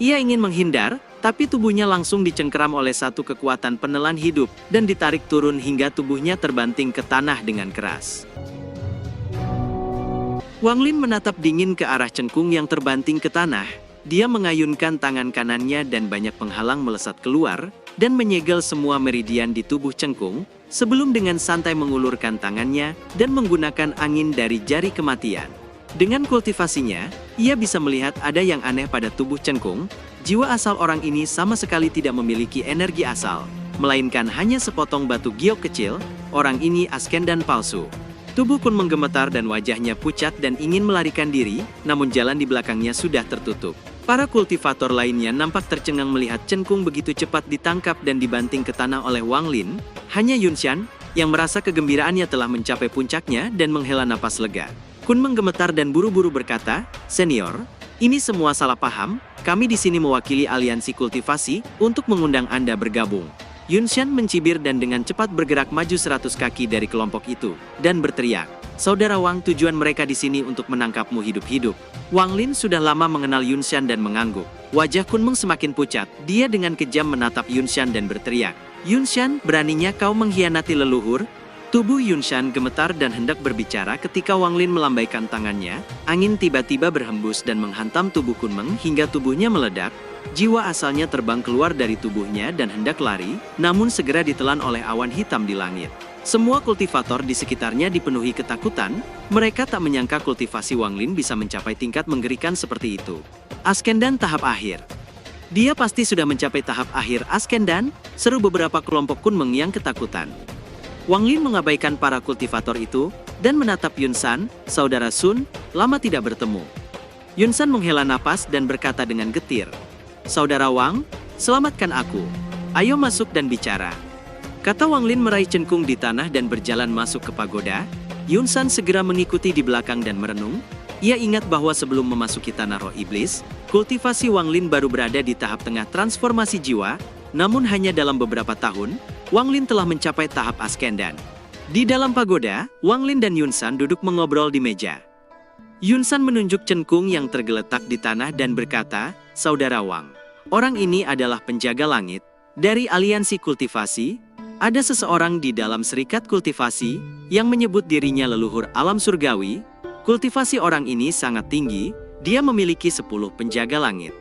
Ia ingin menghindar, tapi tubuhnya langsung dicengkeram oleh satu kekuatan penelan hidup dan ditarik turun hingga tubuhnya terbanting ke tanah dengan keras. Wang Lin menatap dingin ke arah cengkung yang terbanting ke tanah. Dia mengayunkan tangan kanannya dan banyak penghalang melesat keluar dan menyegel semua meridian di tubuh cengkung, sebelum dengan santai mengulurkan tangannya dan menggunakan angin dari jari kematian. Dengan kultivasinya, ia bisa melihat ada yang aneh pada tubuh cengkung. Jiwa asal orang ini sama sekali tidak memiliki energi asal, melainkan hanya sepotong batu giok kecil. Orang ini Askendan palsu. Tubuh Kun menggemetar dan wajahnya pucat dan ingin melarikan diri, namun jalan di belakangnya sudah tertutup. Para kultivator lainnya nampak tercengang melihat cengkung begitu cepat ditangkap dan dibanting ke tanah oleh Wang Lin. Hanya Yunshan, yang merasa kegembiraannya telah mencapai puncaknya dan menghela napas lega. Kun menggemetar dan buru-buru berkata, "Senior, ini semua salah paham. Kami di sini mewakili aliansi kultivasi untuk mengundang Anda bergabung." Yunshan mencibir dan dengan cepat bergerak maju 100 kaki dari kelompok itu, dan berteriak, "Saudara Wang, tujuan mereka di sini untuk menangkapmu hidup-hidup." Wang Lin sudah lama mengenal Yunshan dan mengangguk. Wajah Kun Meng semakin pucat, dia dengan kejam menatap Yunshan dan berteriak, "Yunshan, beraninya kau mengkhianati leluhur?" Tubuh Yunshan gemetar dan hendak berbicara ketika Wang Lin melambaikan tangannya. Angin tiba-tiba berhembus dan menghantam tubuh Kun Meng hingga tubuhnya meledak. Jiwa asalnya terbang keluar dari tubuhnya dan hendak lari, namun segera ditelan oleh awan hitam di langit. Semua kultivator di sekitarnya dipenuhi ketakutan. Mereka tak menyangka kultivasi Wang Lin bisa mencapai tingkat menggerikan seperti itu. Askendan tahap akhir. "Dia pasti sudah mencapai tahap akhir Askendan," seru beberapa kelompok Kun Meng yang ketakutan. Wang Lin mengabaikan para kultivator itu dan menatap Yunshan, "Saudara Sun, lama tidak bertemu." Yunshan menghela napas dan berkata dengan getir, "Saudara Wang, selamatkan aku. Ayo masuk dan bicara." Kata Wang Lin meraih cengkung di tanah dan berjalan masuk ke pagoda. Yunshan segera mengikuti di belakang dan merenung. Ia ingat bahwa sebelum memasuki tanah roh iblis, kultivasi Wang Lin baru berada di tahap tengah transformasi jiwa, namun hanya dalam beberapa tahun, Wang Lin telah mencapai tahap Askendan. Di dalam pagoda, Wang Lin dan Yunshan duduk mengobrol di meja. Yunshan menunjuk cengkung yang tergeletak di tanah dan berkata, "Saudara Wang, orang ini adalah penjaga langit. Dari aliansi kultivasi, ada seseorang di dalam serikat kultivasi yang menyebut dirinya leluhur alam surgawi. Kultivasi orang ini sangat tinggi, dia memiliki 10 penjaga langit.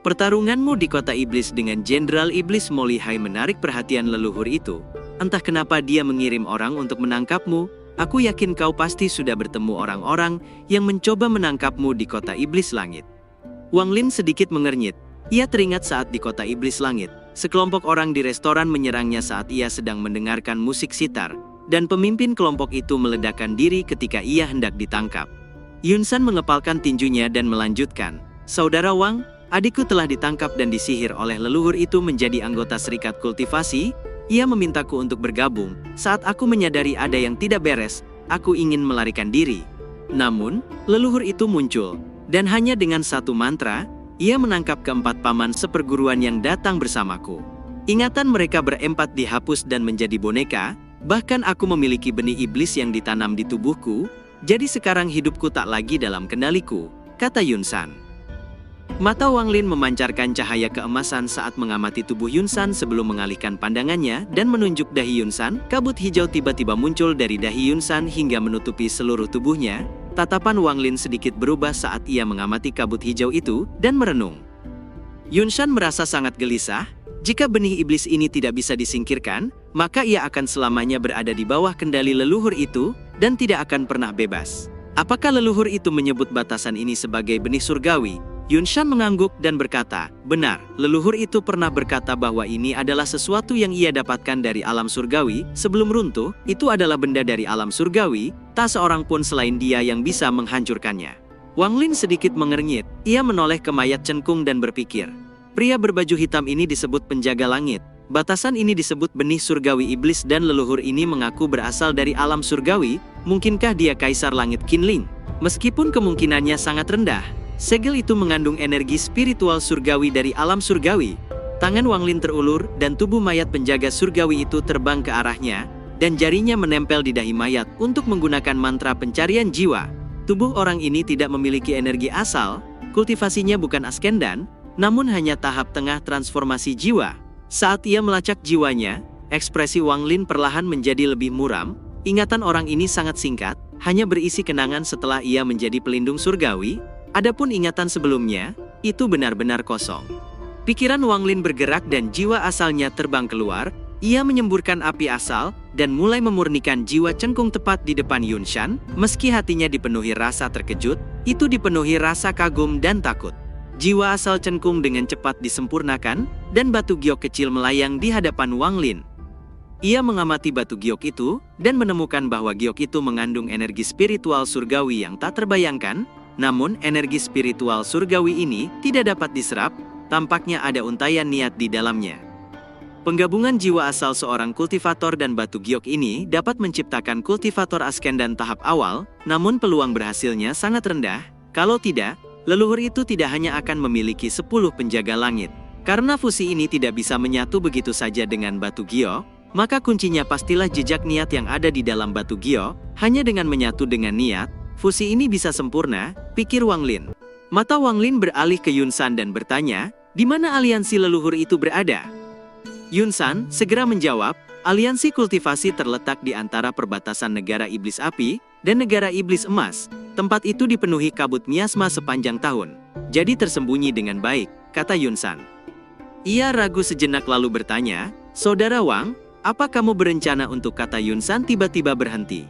Pertarunganmu di kota iblis dengan Jenderal Iblis Molihai menarik perhatian leluhur itu. Entah kenapa dia mengirim orang untuk menangkapmu. Aku yakin kau pasti sudah bertemu orang-orang yang mencoba menangkapmu di kota iblis langit." Wang Lin sedikit mengernyit. Ia teringat saat di kota iblis langit, sekelompok orang di restoran menyerangnya saat ia sedang mendengarkan musik sitar, dan pemimpin kelompok itu meledakkan diri ketika ia hendak ditangkap. Yunshan mengepalkan tinjunya dan melanjutkan, "Saudara Wang, adikku telah ditangkap dan disihir oleh leluhur itu menjadi anggota serikat kultivasi. Ia memintaku untuk bergabung. Saat aku menyadari ada yang tidak beres, aku ingin melarikan diri. Namun, leluhur itu muncul, dan hanya dengan satu mantra, ia menangkap keempat paman seperguruan yang datang bersamaku. Ingatan mereka berempat dihapus dan menjadi boneka, bahkan aku memiliki benih iblis yang ditanam di tubuhku, jadi sekarang hidupku tak lagi dalam kendaliku," kata Yunshan. Mata Wang Lin memancarkan cahaya keemasan saat mengamati tubuh Yunshan sebelum mengalihkan pandangannya dan menunjuk dahi Yunshan. Kabut hijau tiba-tiba muncul dari dahi Yunshan hingga menutupi seluruh tubuhnya. Tatapan Wang Lin sedikit berubah saat ia mengamati kabut hijau itu dan merenung. Yunshan merasa sangat gelisah. Jika benih iblis ini tidak bisa disingkirkan, maka ia akan selamanya berada di bawah kendali leluhur itu dan tidak akan pernah bebas. Apakah leluhur itu menyebut batasan ini sebagai benih surgawi? Yunshan mengangguk dan berkata, "Benar, leluhur itu pernah berkata bahwa ini adalah sesuatu yang ia dapatkan dari alam surgawi. Sebelum runtuh, itu adalah benda dari alam surgawi, tak seorang pun selain dia yang bisa menghancurkannya." Wang Lin sedikit mengernyit. Ia menoleh ke mayat cengkung dan berpikir, pria berbaju hitam ini disebut penjaga langit. Batasan ini disebut benih surgawi iblis dan leluhur ini mengaku berasal dari alam surgawi. Mungkinkah dia kaisar langit Qinling? Meskipun kemungkinannya sangat rendah, segel itu mengandung energi spiritual surgawi dari alam surgawi. Tangan Wang Lin terulur dan tubuh mayat penjaga surgawi itu terbang ke arahnya, dan jarinya menempel di dahi mayat untuk menggunakan mantra pencarian jiwa. Tubuh orang ini tidak memiliki energi asal, kultivasinya bukan Askendan, namun hanya tahap tengah transformasi jiwa. Saat ia melacak jiwanya, ekspresi Wang Lin perlahan menjadi lebih muram. Ingatan orang ini sangat singkat, hanya berisi kenangan setelah ia menjadi pelindung surgawi. Adapun ingatan sebelumnya, itu benar-benar kosong. Pikiran Wang Lin bergerak dan jiwa asalnya terbang keluar. Ia menyemburkan api asal dan mulai memurnikan jiwa cengkung tepat di depan Yunshan. Meski hatinya dipenuhi rasa terkejut, itu dipenuhi rasa kagum dan takut. Jiwa asal cengkung dengan cepat disempurnakan, dan batu giok kecil melayang di hadapan Wang Lin. Ia mengamati batu giok itu, dan menemukan bahwa giok itu mengandung energi spiritual surgawi yang tak terbayangkan. Namun energi spiritual surgawi ini tidak dapat diserap, tampaknya ada untaian niat di dalamnya. Penggabungan jiwa asal seorang kultivator dan batu giok ini dapat menciptakan kultivator ascendan tahap awal, namun peluang berhasilnya sangat rendah. Kalau tidak, leluhur itu tidak hanya akan memiliki 10 penjaga langit. Karena fusi ini tidak bisa menyatu begitu saja dengan batu giok, maka kuncinya pastilah jejak niat yang ada di dalam batu giok. Hanya dengan menyatu dengan niat, fusi ini bisa sempurna, pikir Wang Lin. Mata Wang Lin beralih ke Yunshan dan bertanya, di mana aliansi leluhur itu berada? Yunshan segera menjawab, aliansi kultivasi terletak di antara perbatasan negara iblis api dan negara iblis emas. Tempat itu dipenuhi kabut miasma sepanjang tahun. Jadi tersembunyi dengan baik, kata Yunshan. Ia ragu sejenak lalu bertanya, Saudara Wang, apa kamu berencana untuk, kata Yunshan tiba-tiba berhenti.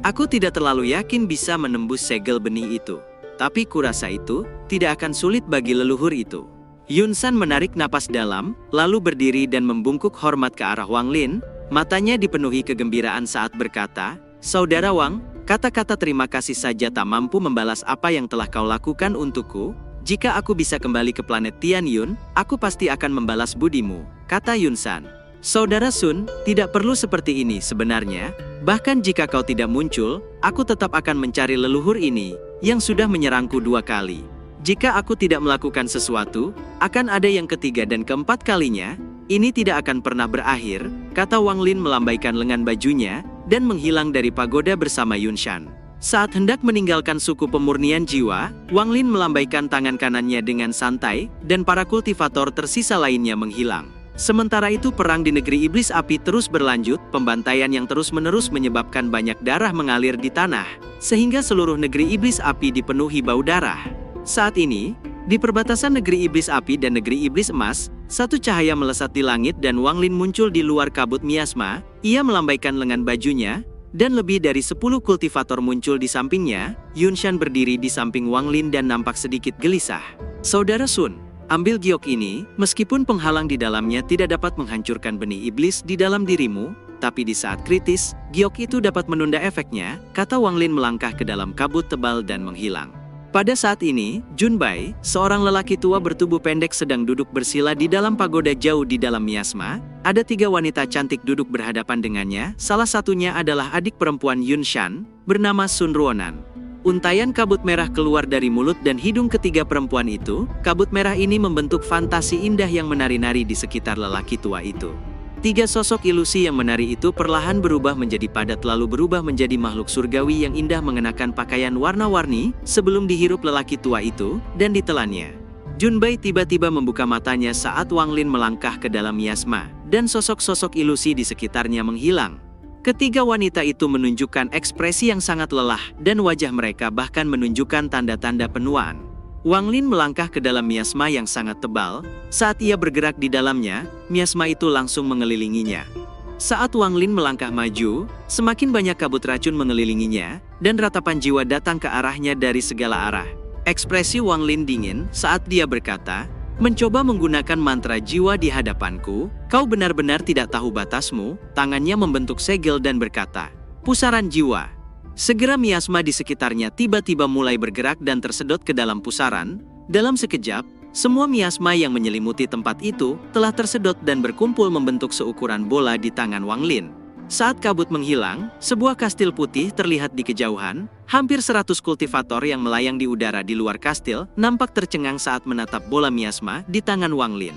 Aku tidak terlalu yakin bisa menembus segel benih itu. Tapi kurasa itu tidak akan sulit bagi leluhur itu. Yunshan menarik napas dalam, lalu berdiri dan membungkuk hormat ke arah Wang Lin. Matanya dipenuhi kegembiraan saat berkata, Saudara Wang, kata-kata terima kasih saja tak mampu membalas apa yang telah kau lakukan untukku. Jika aku bisa kembali ke planet Tianyun, aku pasti akan membalas budimu, kata Yunshan. Saudara Sun, tidak perlu seperti ini sebenarnya. Bahkan jika kau tidak muncul, aku tetap akan mencari leluhur ini, yang sudah menyerangku 2 kali. Jika aku tidak melakukan sesuatu, akan ada yang ketiga dan keempat kalinya. Ini tidak akan pernah berakhir, kata Wang Lin melambaikan lengan bajunya, dan menghilang dari pagoda bersama Yunshan. Saat hendak meninggalkan suku pemurnian jiwa, Wang Lin melambaikan tangan kanannya dengan santai, dan para kultivator tersisa lainnya menghilang. Sementara itu perang di negeri iblis api terus berlanjut, pembantaian yang terus-menerus menyebabkan banyak darah mengalir di tanah, sehingga seluruh negeri iblis api dipenuhi bau darah. Saat ini, di perbatasan negeri iblis api dan negeri iblis emas, satu cahaya melesat di langit dan Wang Lin muncul di luar kabut miasma. Ia melambaikan lengan bajunya, dan lebih dari 10 kultivator muncul di sampingnya. Yunshan berdiri di samping Wang Lin dan nampak sedikit gelisah. Saudara Sun, ambil giok ini, meskipun penghalang di dalamnya tidak dapat menghancurkan benih iblis di dalam dirimu, tapi di saat kritis, giok itu dapat menunda efeknya, kata Wang Lin melangkah ke dalam kabut tebal dan menghilang. Pada saat ini, Junbai, seorang lelaki tua bertubuh pendek sedang duduk bersila di dalam pagoda jauh di dalam miasma. Ada 3 wanita cantik duduk berhadapan dengannya, salah satunya adalah adik perempuan Yunshan, bernama Sun Ruonan. Untaian kabut merah keluar dari mulut dan hidung ketiga perempuan itu. Kabut merah ini membentuk fantasi indah yang menari-nari di sekitar lelaki tua itu. 3 sosok ilusi yang menari itu perlahan berubah menjadi padat lalu berubah menjadi makhluk surgawi yang indah mengenakan pakaian warna-warni sebelum dihirup lelaki tua itu dan ditelannya. Junbai tiba-tiba membuka matanya saat Wang Lin melangkah ke dalam miasma dan sosok-sosok ilusi di sekitarnya menghilang. Ketiga wanita itu menunjukkan ekspresi yang sangat lelah dan wajah mereka bahkan menunjukkan tanda-tanda penuaan. Wang Lin melangkah ke dalam miasma yang sangat tebal. Saat ia bergerak di dalamnya, miasma itu langsung mengelilinginya. Saat Wang Lin melangkah maju, semakin banyak kabut racun mengelilinginya, dan ratapan jiwa datang ke arahnya dari segala arah. Ekspresi Wang Lin dingin saat dia berkata, mencoba menggunakan mantra jiwa di hadapanku, kau benar-benar tidak tahu batasmu. Tangannya membentuk segel dan berkata, pusaran jiwa. Segera miasma di sekitarnya tiba-tiba mulai bergerak dan tersedot ke dalam pusaran. Dalam sekejap, semua miasma yang menyelimuti tempat itu telah tersedot dan berkumpul membentuk seukuran bola di tangan Wang Lin. Saat kabut menghilang, sebuah kastil putih terlihat di kejauhan. Hampir 100 kultivator yang melayang di udara di luar kastil nampak tercengang saat menatap bola miasma di tangan Wang Lin.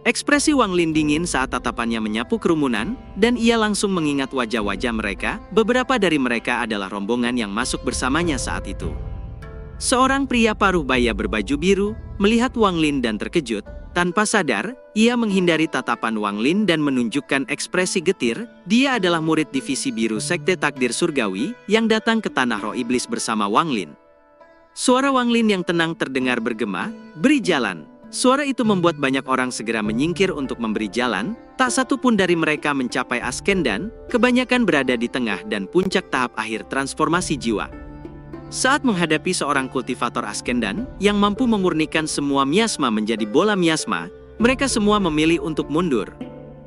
Ekspresi Wang Lin dingin saat tatapannya menyapu kerumunan, dan ia langsung mengingat wajah-wajah mereka. Beberapa dari mereka adalah rombongan yang masuk bersamanya saat itu. Seorang pria paruh baya berbaju biru, melihat Wang Lin dan terkejut. Tanpa sadar, ia menghindari tatapan Wang Lin dan menunjukkan ekspresi getir. Dia adalah murid divisi biru Sekte Takdir Surgawi yang datang ke Tanah Roh Iblis bersama Wang Lin. Suara Wang Lin yang tenang terdengar bergema, "Beri jalan." Suara itu membuat banyak orang segera menyingkir untuk memberi jalan. Tak satu pun dari mereka mencapai Ascendan, kebanyakan berada di tengah dan puncak tahap akhir transformasi jiwa. Saat menghadapi seorang kultivator Ascendan yang mampu memurnikan semua miasma menjadi bola miasma, mereka semua memilih untuk mundur.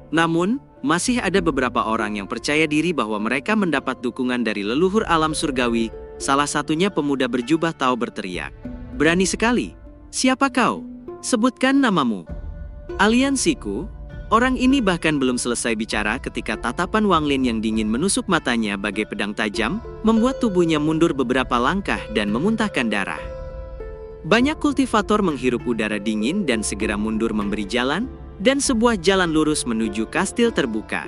Namun, masih ada beberapa orang yang percaya diri bahwa mereka mendapat dukungan dari leluhur alam surgawi. Salah satunya pemuda berjubah Tao berteriak, "Berani sekali! Siapa kau? Sebutkan namamu." "Aliansiku." Orang ini bahkan belum selesai bicara ketika tatapan Wang Lin yang dingin menusuk matanya bagai pedang tajam, membuat tubuhnya mundur beberapa langkah dan memuntahkan darah. Banyak kultivator menghirup udara dingin dan segera mundur memberi jalan, dan sebuah jalan lurus menuju kastil terbuka.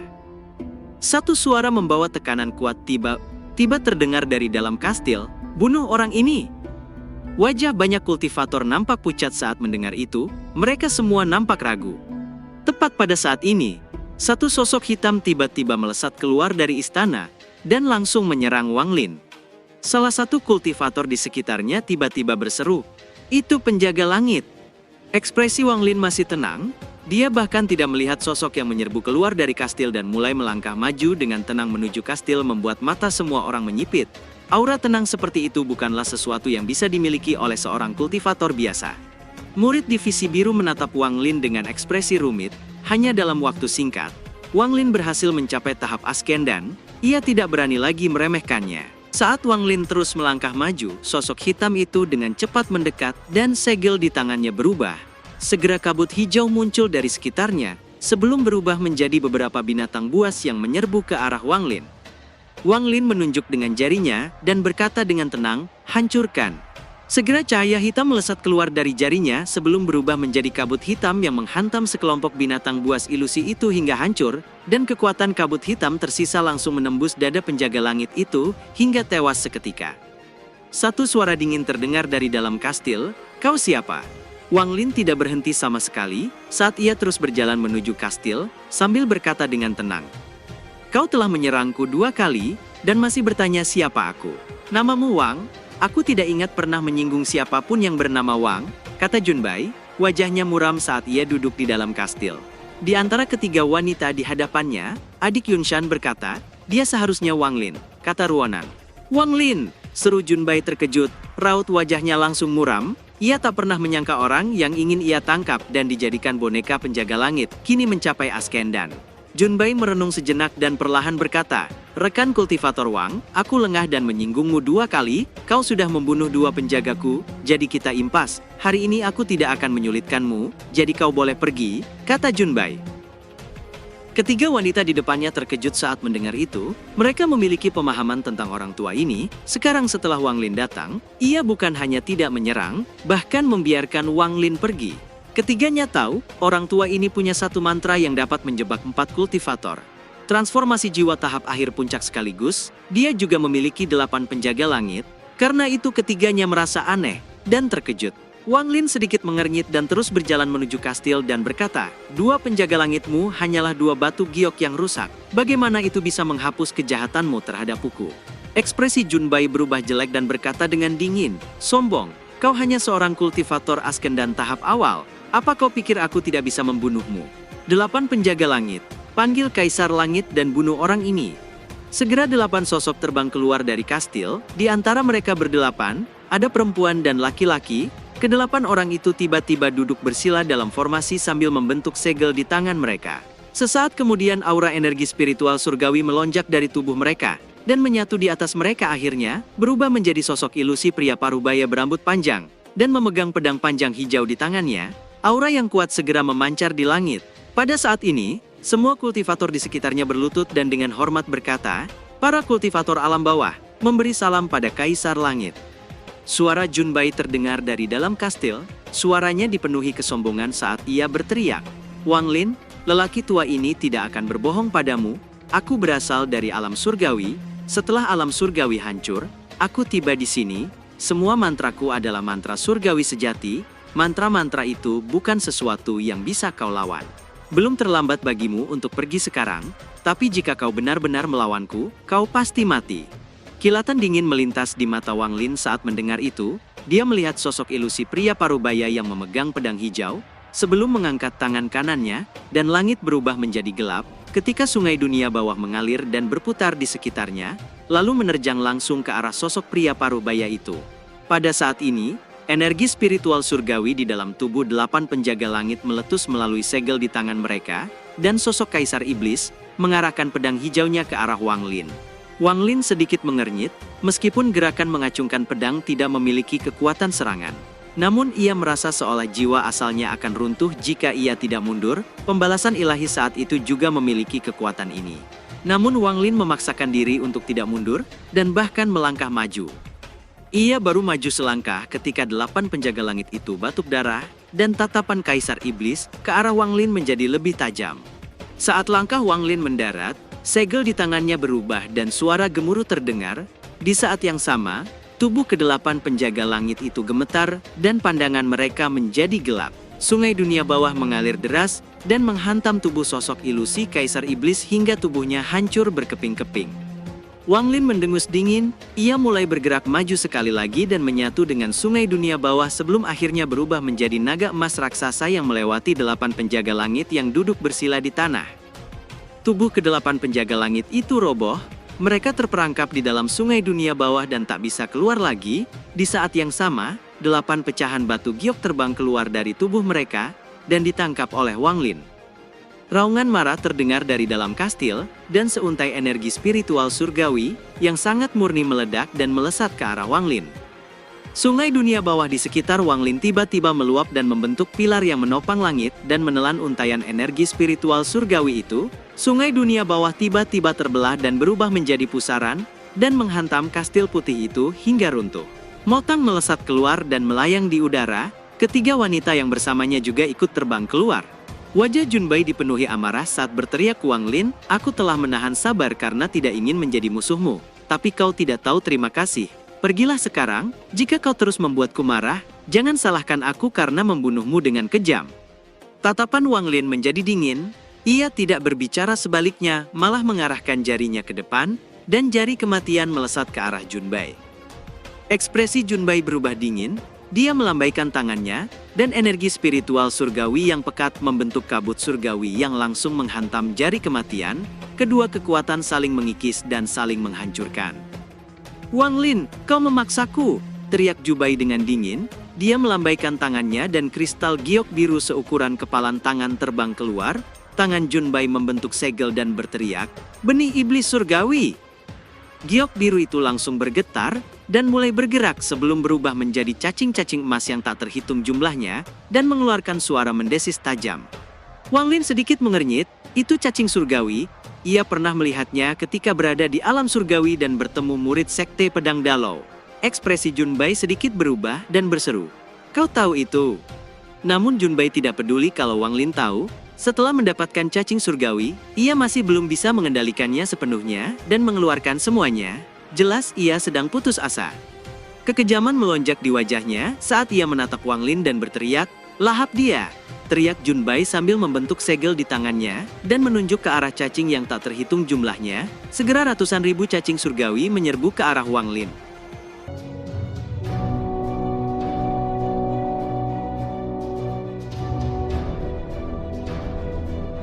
Satu suara membawa tekanan kuat tiba terdengar dari dalam kastil, "Bunuh orang ini!" Wajah banyak kultivator nampak pucat saat mendengar itu, mereka semua nampak ragu. Tepat pada saat ini, satu sosok hitam tiba-tiba melesat keluar dari istana dan langsung menyerang Wang Lin. Salah satu kultivator di sekitarnya tiba-tiba berseru, "Itu penjaga langit!" Ekspresi Wang Lin masih tenang, dia bahkan tidak melihat sosok yang menyerbu keluar dari kastil dan mulai melangkah maju dengan tenang menuju kastil membuat mata semua orang menyipit. Aura tenang seperti itu bukanlah sesuatu yang bisa dimiliki oleh seorang kultivator biasa. Murid divisi biru menatap Wang Lin dengan ekspresi rumit. Hanya dalam waktu singkat, Wang Lin berhasil mencapai tahap Ascendan. Ia tidak berani lagi meremehkannya. Saat Wang Lin terus melangkah maju, sosok hitam itu dengan cepat mendekat dan segel di tangannya berubah. Segera kabut hijau muncul dari sekitarnya, sebelum berubah menjadi beberapa binatang buas yang menyerbu ke arah Wang Lin. Wang Lin menunjuk dengan jarinya dan berkata dengan tenang, "Hancurkan." Segera cahaya hitam melesat keluar dari jarinya sebelum berubah menjadi kabut hitam yang menghantam sekelompok binatang buas ilusi itu hingga hancur, dan kekuatan kabut hitam tersisa langsung menembus dada penjaga langit itu hingga tewas seketika. Satu suara dingin terdengar dari dalam kastil, "Kau siapa?" Wang Lin tidak berhenti sama sekali saat ia terus berjalan menuju kastil sambil berkata dengan tenang, "Kau telah menyerangku 2 kali dan masih bertanya siapa aku. Namamu Wang? Aku tidak ingat pernah menyinggung siapapun yang bernama Wang," kata Junbai, wajahnya muram saat ia duduk di dalam kastil. Di antara ketiga wanita di hadapannya, adik Yunshan berkata, "Dia seharusnya Wang Lin," kata Ruonan. "Wang Lin!" seru Junbai terkejut, raut wajahnya langsung muram. Ia tak pernah menyangka orang yang ingin ia tangkap dan dijadikan boneka penjaga langit, kini mencapai Ascendan. Junbai merenung sejenak dan perlahan berkata, "Rekan kultivator Wang, aku lengah dan menyinggungmu 2 kali, kau sudah membunuh 2 penjagaku, jadi kita impas. Hari ini aku tidak akan menyulitkanmu, jadi kau boleh pergi," kata Junbai. Ketiga wanita di depannya terkejut saat mendengar itu. Mereka memiliki pemahaman tentang orang tua ini. Sekarang setelah Wang Lin datang, ia bukan hanya tidak menyerang, bahkan membiarkan Wang Lin pergi. Ketiganya tahu, orang tua ini punya satu mantra yang dapat menjebak 4 kultivator. Transformasi jiwa tahap akhir puncak sekaligus, dia juga memiliki 8 penjaga langit. Karena itu ketiganya merasa aneh dan terkejut. Wang Lin sedikit mengernyit dan terus berjalan menuju kastil dan berkata, "2 penjaga langitmu hanyalah 2 batu giok yang rusak. Bagaimana itu bisa menghapus kejahatanmu terhadap Puku?" Ekspresi Junbai berubah jelek dan berkata dengan dingin, "Sombong, kau hanya seorang kultivator Ascendan tahap awal. Apa kau pikir aku tidak bisa membunuhmu?" 8 penjaga langit, panggil Kaisar Langit dan bunuh orang ini. Segera 8 sosok terbang keluar dari kastil, di antara mereka berdelapan, ada perempuan dan laki-laki. Kedelapan orang itu tiba-tiba duduk bersila dalam formasi sambil membentuk segel di tangan mereka. Sesaat kemudian aura energi spiritual surgawi melonjak dari tubuh mereka, dan menyatu di atas mereka akhirnya, berubah menjadi sosok ilusi pria parubaya berambut panjang, dan memegang pedang panjang hijau di tangannya. Aura yang kuat segera memancar di langit. Pada saat ini, semua kultivator di sekitarnya berlutut dan dengan hormat berkata, "Para kultivator alam bawah, memberi salam pada Kaisar Langit." Suara Junbai terdengar dari dalam kastil, suaranya dipenuhi kesombongan saat ia berteriak, "Wang Lin, lelaki tua ini tidak akan berbohong padamu, aku berasal dari alam surgawi, setelah alam surgawi hancur, aku tiba di sini, semua mantraku adalah mantra surgawi sejati, mantra-mantra itu bukan sesuatu yang bisa kau lawan. Belum terlambat bagimu untuk pergi sekarang, tapi jika kau benar-benar melawanku, kau pasti mati. Kilatan dingin melintas di mata Wang Lin saat mendengar itu. Dia melihat sosok ilusi pria parubaya yang memegang pedang hijau, sebelum mengangkat tangan kanannya, dan langit berubah menjadi gelap, ketika sungai dunia bawah mengalir dan berputar di sekitarnya, lalu menerjang langsung ke arah sosok pria parubaya itu. Pada saat ini, energi spiritual surgawi di dalam tubuh 8 penjaga langit meletus melalui segel di tangan mereka, dan sosok Kaisar Iblis mengarahkan pedang hijaunya ke arah Wang Lin. Wang Lin sedikit mengernyit, meskipun gerakan mengacungkan pedang tidak memiliki kekuatan serangan. Namun ia merasa seolah jiwa asalnya akan runtuh jika ia tidak mundur. Pembalasan ilahi saat itu juga memiliki kekuatan ini. Namun Wang Lin memaksakan diri untuk tidak mundur, dan bahkan melangkah maju. Ia baru maju selangkah ketika 8 penjaga langit itu batuk darah, dan tatapan Kaisar Iblis ke arah Wang Lin menjadi lebih tajam. Saat langkah Wang Lin mendarat, segel di tangannya berubah dan suara gemuruh terdengar. Di saat yang sama, tubuh ke-8 penjaga langit itu gemetar dan pandangan mereka menjadi gelap. Sungai dunia bawah mengalir deras dan menghantam tubuh sosok ilusi Kaisar Iblis hingga tubuhnya hancur berkeping-keping. Wang Lin mendengus dingin, ia mulai bergerak maju sekali lagi dan menyatu dengan sungai dunia bawah sebelum akhirnya berubah menjadi naga emas raksasa yang melewati 8 penjaga langit yang duduk bersila di tanah. Tubuh ke-8 penjaga langit itu roboh, mereka terperangkap di dalam sungai dunia bawah dan tak bisa keluar lagi. Di saat yang sama, 8 pecahan batu giok terbang keluar dari tubuh mereka, dan ditangkap oleh Wang Lin. Raungan marah terdengar dari dalam kastil, dan seuntai energi spiritual surgawi, yang sangat murni meledak dan melesat ke arah Wang Lin. Sungai dunia bawah di sekitar Wang Lin tiba-tiba meluap dan membentuk pilar yang menopang langit dan menelan untaian energi spiritual surgawi itu. Sungai dunia bawah tiba-tiba terbelah dan berubah menjadi pusaran, dan menghantam kastil putih itu hingga runtuh. Motang melesat keluar dan melayang di udara, ketiga wanita yang bersamanya juga ikut terbang keluar. Wajah Junbai dipenuhi amarah saat berteriak Wang Lin, "Aku telah menahan sabar karena tidak ingin menjadi musuhmu, tapi kau tidak tahu terima kasih. Pergilah sekarang, jika kau terus membuatku marah, jangan salahkan aku karena membunuhmu dengan kejam." Tatapan Wang Lin menjadi dingin, ia tidak berbicara sebaliknya, malah mengarahkan jarinya ke depan, dan jari kematian melesat ke arah Junbai. Ekspresi Junbai berubah dingin, dia melambaikan tangannya, dan energi spiritual surgawi yang pekat membentuk kabut surgawi yang langsung menghantam jari kematian. Kedua kekuatan saling mengikis dan saling menghancurkan. "Wang Lin, kau memaksaku!" teriak Junbai dengan dingin. Dia melambaikan tangannya dan kristal giok biru seukuran kepalan tangan terbang keluar. Tangan Junbai membentuk segel dan berteriak, "Benih iblis surgawi!" Giok biru itu langsung bergetar dan mulai bergerak sebelum berubah menjadi cacing-cacing emas yang tak terhitung jumlahnya dan mengeluarkan suara mendesis tajam. Wang Lin sedikit mengernyit, itu cacing surgawi. Ia pernah melihatnya ketika berada di alam surgawi dan bertemu murid sekte pedang Dalau. Ekspresi Junbai sedikit berubah dan berseru, "Kau tahu itu?" Namun Junbai tidak peduli kalau Wang Lin tahu. Setelah mendapatkan cacing surgawi, ia masih belum bisa mengendalikannya sepenuhnya dan mengeluarkan semuanya. Jelas ia sedang putus asa. Kekejaman melonjak di wajahnya saat ia menatap Wang Lin dan berteriak, "Lahap dia!" teriak Junbai sambil membentuk segel di tangannya dan menunjuk ke arah cacing yang tak terhitung jumlahnya. Segera ratusan ribu cacing surgawi menyerbu ke arah Wang Lin.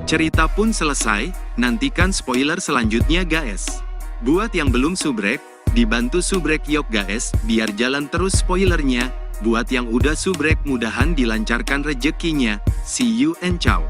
Cerita pun selesai, nantikan spoiler selanjutnya guys. Buat yang belum subrek, dibantu subrek yuk guys, biar jalan terus spoilernya. Buat yang udah subrek mudahan dilancarkan rezekinya. See you and ciao.